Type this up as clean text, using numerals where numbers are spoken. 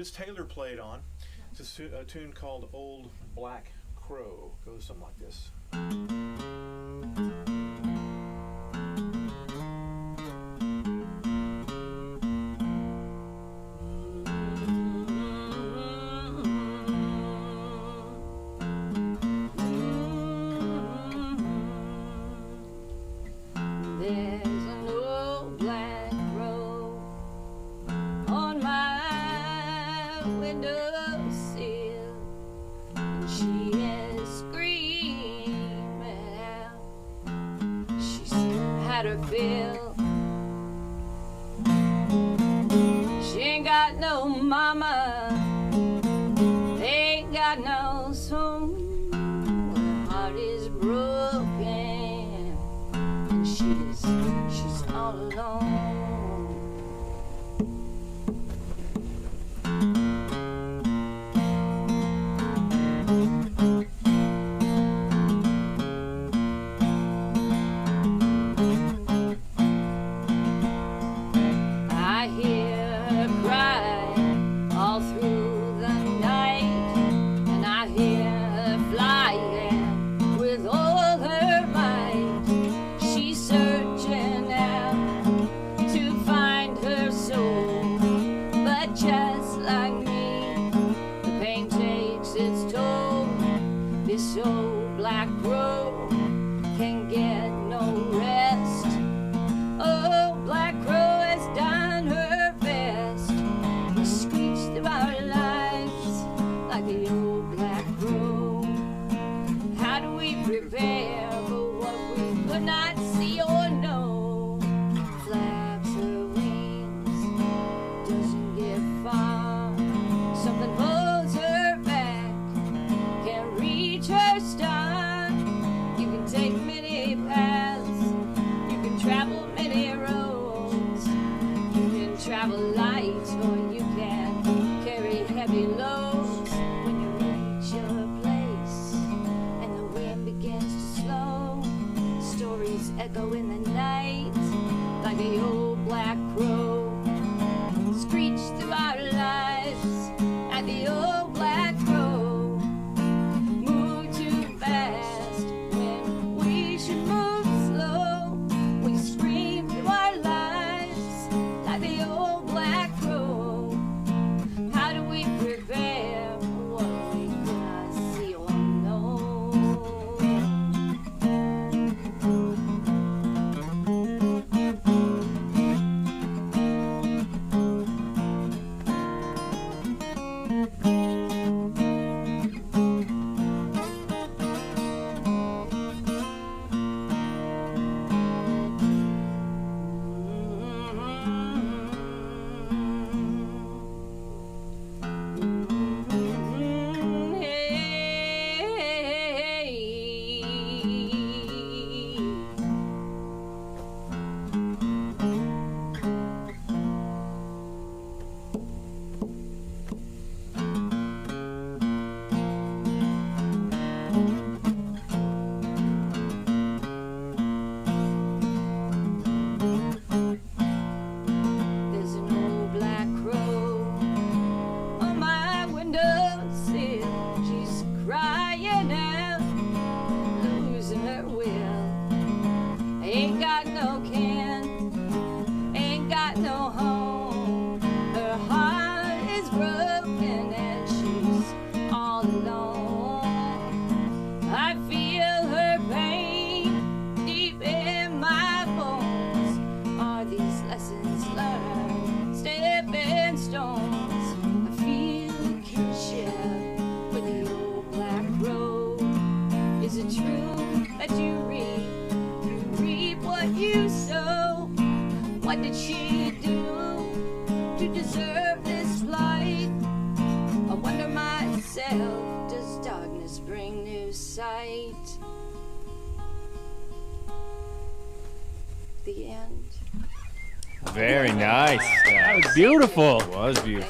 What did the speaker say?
Otis Taylor played on. It's a tune called Old Black Crow. Goes something like this. There's an old black crow on my windowsill, and she is screaming out. She's had her fill. She ain't got no mama, ain't got no son. Her heart is broken, and she's all alone. I hear her cry all through the night, and I hear her flying with all her might. She's searching out to find her soul, but just like me, the pain takes its toll. This old black crow can get no rest. Oh, black crow has done her best. She screeched through our lives like the old black crow. How do we prepare for what we could not see or know? Flaps her wings, doesn't get far. Something holds her back, can't reach her star. You can take many paths, you can travel many roads. You can travel light or you can carry heavy loads. When you reach your place and the wind begins to slow, stories echo in the night like the old black crow. Screech through our lives at the old black crow. Move too fast when we should move slow. We scream through our lives like the old black crow. How do we prepare for what we cannot see or know? There's an old black crow on my windowsill. She's crying out, losing her will. Ain't got no kin, ain't got no home. Her heart is broken and she's all alone. I feel her pain deep in my bones. Are these lessons learned stepping stones? I feel a kinship with the old black crow. Is it true that you reap what you sow? What did she do to deserve this light? I wonder myself, does darkness bring new sight? The end. Very nice. That was beautiful. It was beautiful.